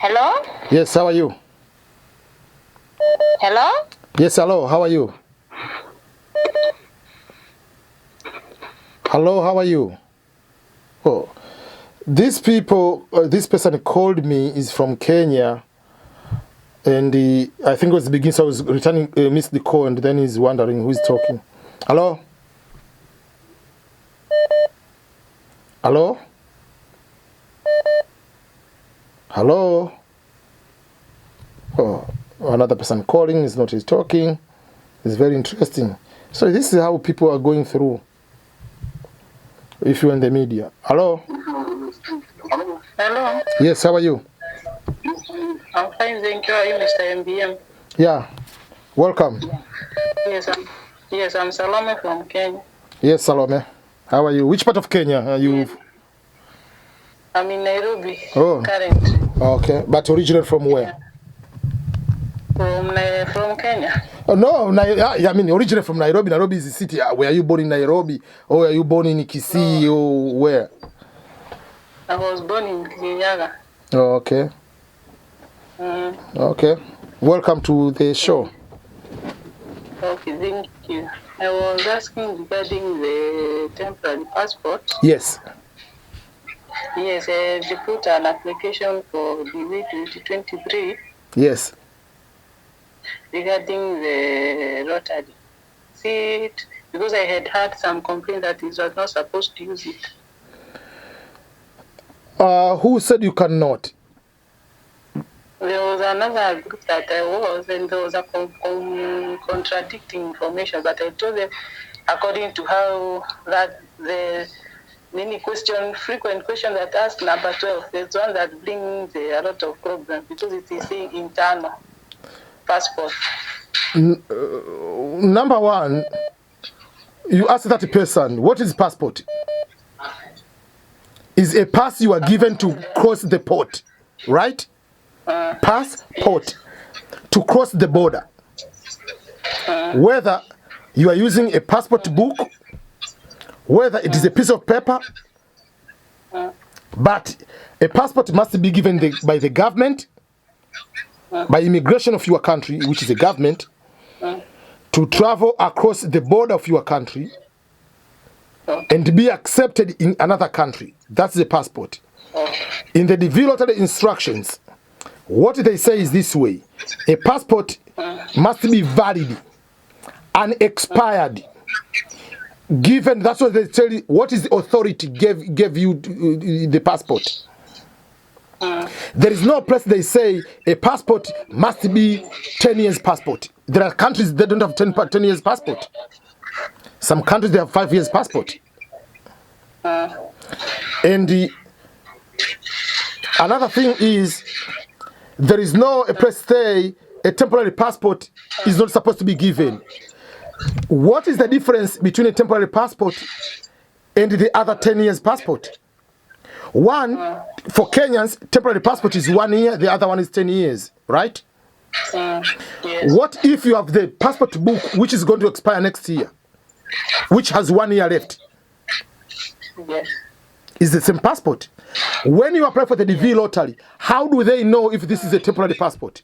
Hello? Yes, how are you? Hello? Yes, hello, how are you? Hello, how are you? Oh, these people, this person called me, is from Kenya, and I think it was the beginning, so I was returning, missed the call, and then he's wondering who's talking. Hello? Hello? Hello? Oh, another person calling is not he's talking. It's very interesting. So this is how people are going through if you're in the media. Hello? Hello? Yes, how are you? I'm fine, thank you. Are you Mr. MBM? Yeah. Welcome. Yes, I'm Salome from Kenya. Yes, Salome. How are you? Which part of Kenya are you? Yes. I'm in Nairobi currently. Okay, but originally from where? From Kenya. Oh, no, I mean originally from Nairobi. Nairobi is the city. Were you born in Nairobi, or are you born in Kisii, or where? I was born in Kirinyaga. Oh, okay. Okay. Welcome to the show. Okay, thank you. I was asking regarding the temporary passport. Yes. Yes, they put an application for the 2023. Yes. Regarding the lottery. See it, because I had heard some complaint that it was not supposed to use it. Who said you cannot? There was another group that I was, and there was a contradicting information, but I told them, according to how that the frequent question that asked number 12, there's one that brings a lot of problems because it is saying internal passport. Number one, you ask that person, what is passport? Is a pass you are given to cross the port, right? Passport, to cross the border. Whether you are using a passport book, whether it is a piece of paper, but a passport must be given by the government, by immigration of your country, which is a government, to travel across the border of your country and be accepted in another country. That's the passport. In the DVLOTTERY instructions, what they say is this way: a passport must be valid, unexpired, given. That's what they tell you. What is the authority gave you the passport? There is no place they say a passport must be 10 years passport. There are countries that don't have 10 years passport. Some countries they have 5 years passport. And another thing is, there is no a place say a temporary passport is not supposed to be given. What is the difference between a temporary passport and the other 10 years passport? One, for Kenyans, temporary passport is 1 year, the other one is 10 years, right? Yes. What if you have the passport book which is going to expire next year, which has 1 year left? Yes. It's the same passport. When you apply for the DVLOTTERY, how do they know if this is a temporary passport?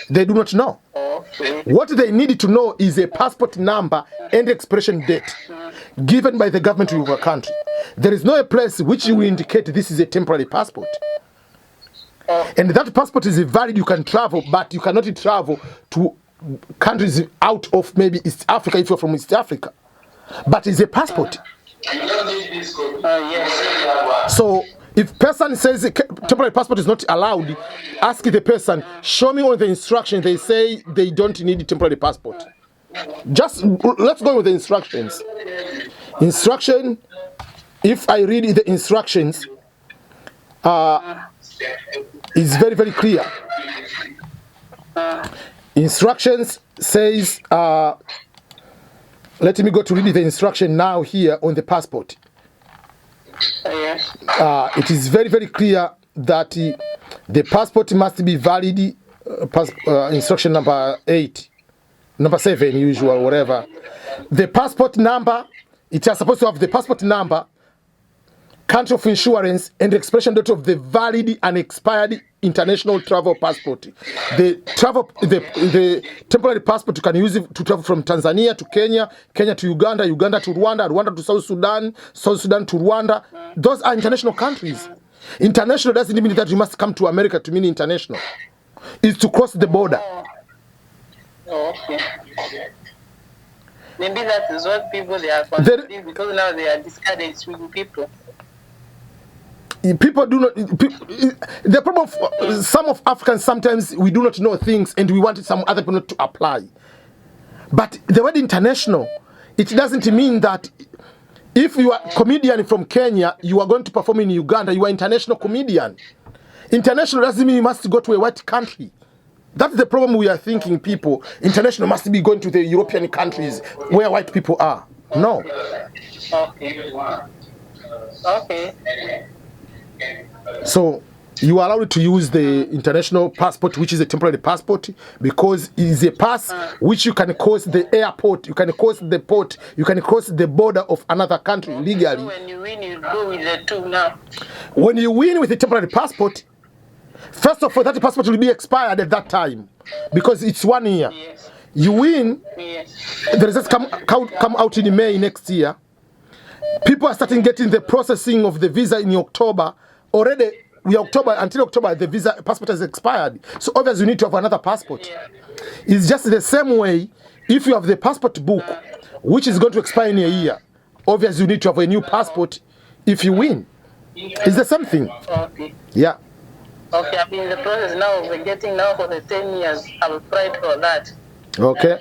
They do not know. Okay. What they need to know is a passport number and expiration date given by the government of your country. There is no place which will indicate this is a temporary passport. And that passport is valid, you can travel, but you cannot travel to countries out of maybe East Africa if you're from East Africa. But it's a passport. Yes. So if person says a temporary passport is not allowed, ask the person, show me on the instructions they say they don't need a temporary passport. Just let's go with the instructions. Instruction, if I read the instructions, is very, very clear. Instructions says, let me go to read the instruction now here on the passport. Yes. It is very, very clear that the passport must be valid. Instruction number 8, number 7, usual, whatever. The passport number, it is supposed to have the passport number, country of insurance, and the expiration date of the valid and expired international travel passport. The temporary passport, you can use it to travel from Tanzania to Kenya, Kenya to Uganda, Uganda to Rwanda, Rwanda to South Sudan, South Sudan to Rwanda. Those are international countries. International doesn't mean that you must come to America to mean international. It's to cross the border. Oh, okay. Maybe that is what people they are considering, because now they are discouraged with people. People do not. The problem of some of Africans, sometimes we do not know things and we want some other people to apply. But the word international, it doesn't mean that if you are a comedian from Kenya, you are going to perform in Uganda, you are international comedian. International doesn't mean you must go to a white country. That's the problem we are thinking, people. International must be going to the European countries where white people are. No. Okay. Okay. So you are allowed to use the international passport, which is a temporary passport, because it is a pass which you can cross the airport, you can cross the port, you can cross the border of another country legally. So when you win, you go with the two now. When you win with a temporary passport, first of all, that passport will be expired at that time because it's 1 year. Yes. You win, Yes. the results come out in May next year. People are starting getting the processing of the visa in October. Already, until October, the visa passport has expired. So obviously, you need to have another passport. Yeah. It's just the same way. If you have the passport book, which is going to expire in a year, obviously you need to have a new passport. If you win, it's the same thing. Okay. Yeah. Okay, I'm in the process now of getting now for the 10 years. I've applied for that. Okay.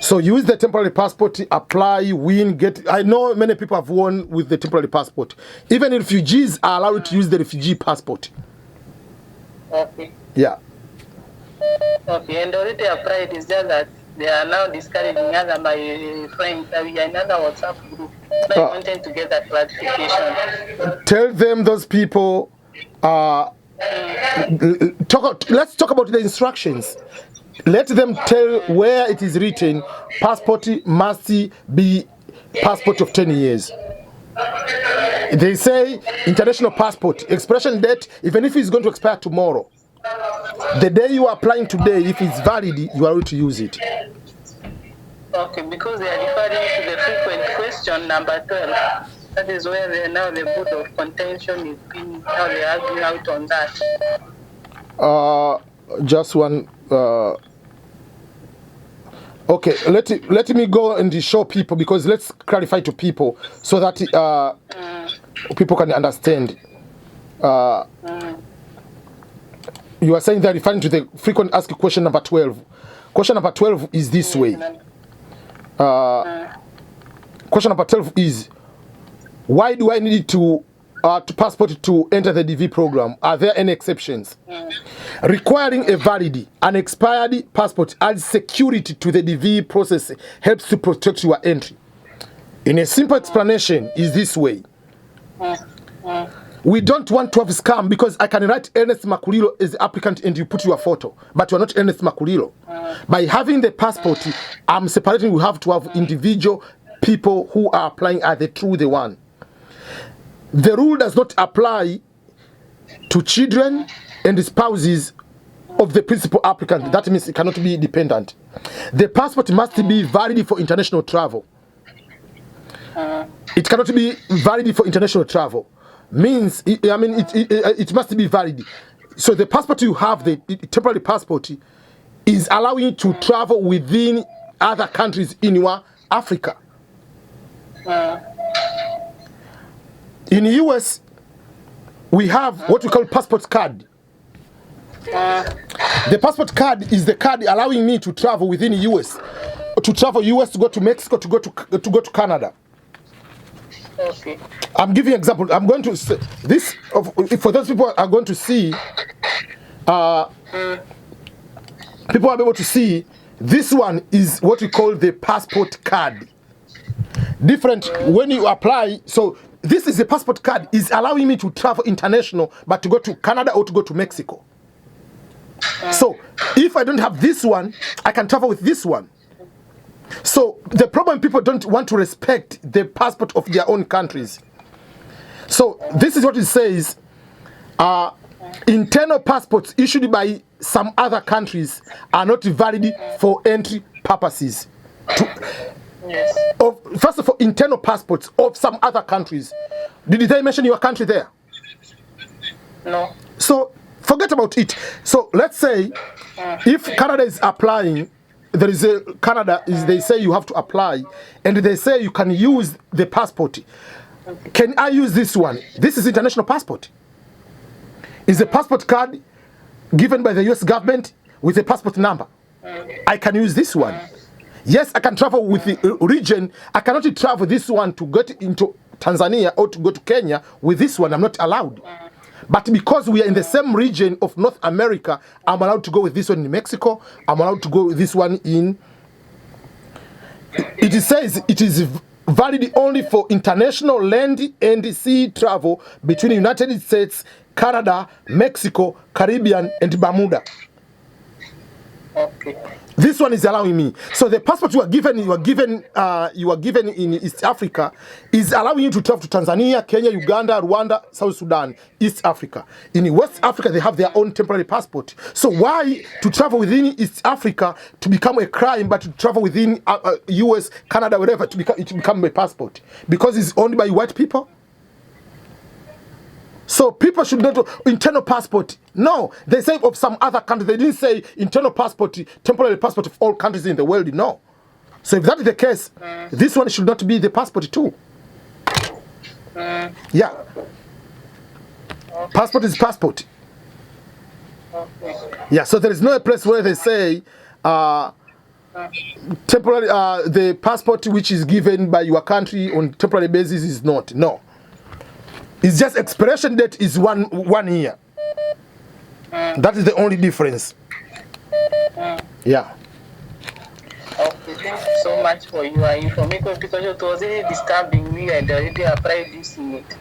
So use the temporary passport, apply, win, get. I know many people have won with the temporary passport. Even refugees are allowed to use the refugee passport. Okay. Yeah. Okay, and already applied. Is just that they are now discouraging other my friends. We are in another WhatsApp group. So I wanted to get that clarification. Tell them, those people. Let's talk about the instructions. Let them tell where it is written, passport must be passport of 10 years. They say international passport, expiration date, even if it's going to expire tomorrow. The day you are applying today, if it's valid, you are able to use it. Okay, because they are referring to the frequent question number 12. That is where now the board of contention is being, now they are arguing out on that. Just one. Okay, let me go and show people, because let's clarify to people so that people can understand. You are saying they're referring to the frequent asked question number 12. Question number 12 is this way. Question number 12 is, why do I need to passport to enter the DV program? Are there any exceptions? Requiring a valid, unexpired passport adds security to the DV process, helps to protect your entry. In a simple explanation is this way. We don't want to have scam, because I can write Ernest Makulilo as the applicant and you put your photo, but you are not Ernest Makulilo. By having the passport, I'm separating. We have to have individual people who are applying are the one. The rule does not apply to children and spouses of the principal applicant. That means it cannot be dependent. The passport must be valid for international travel. It cannot be valid for international travel. Means, it must be valid. So the passport you have, the temporary passport, is allowing you to travel within other countries in your Africa. In the US, we have what we call passport card. The passport card is the card allowing me to travel within the US, to travel US, to go to Mexico, to go to Canada. Okay. I'm giving an example. I'm going to say this for those people are going to see. People are able to see. This one is what we call the passport card. Different when you apply. So this is a passport card, is allowing me to travel international, but to go to Canada or to go to Mexico. So if I don't have this one, I can travel with this one. So the problem, people don't want to respect the passport of their own countries. So this is what it says. Internal passports issued by some other countries are not valid for entry purposes. First of all, internal passports of some other countries. Did they mention your country there? No. So forget about it. So let's say if Canada is applying, there is a Canada is they say you have to apply, and they say you can use the passport. Can I use this one? This is international passport. It's a passport card given by the US government with a passport number. I can use this one. Yes, I can travel with the region. I cannot travel this one to get into Tanzania or to go to Kenya with this one. I'm not allowed. But because we are in the same region of North America, I'm allowed to go with this one in Mexico. I'm allowed to go with this one in... It says it is valid only for international land and sea travel between the United States, Canada, Mexico, Caribbean, and Bermuda. Okay. This one is allowing me. So the passport you are given in East Africa is allowing you to travel to Tanzania, Kenya, Uganda, Rwanda, South Sudan, East Africa. In West Africa, they have their own temporary passport. So why to travel within East Africa to become a crime, but to travel within US, Canada, wherever to become a passport? Because it's owned by white people. So people should not internal passport. No, they say of some other countries. They didn't say internal passport, temporary passport of all countries in the world. No. So if that is the case, this one should not be the passport too. Yeah. Okay. Passport is passport. Okay. Yeah. So there is no place where they say temporary the passport which is given by your country on temporary basis is not. No. It's just expiration date is one year. That is the only difference. Yeah. Okay, thank you so much for your information because it was really disturbing me and I already applied this in it.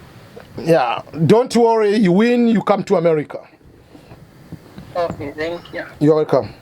Yeah, don't worry, you win, you come to America. Okay, thank you. You're welcome.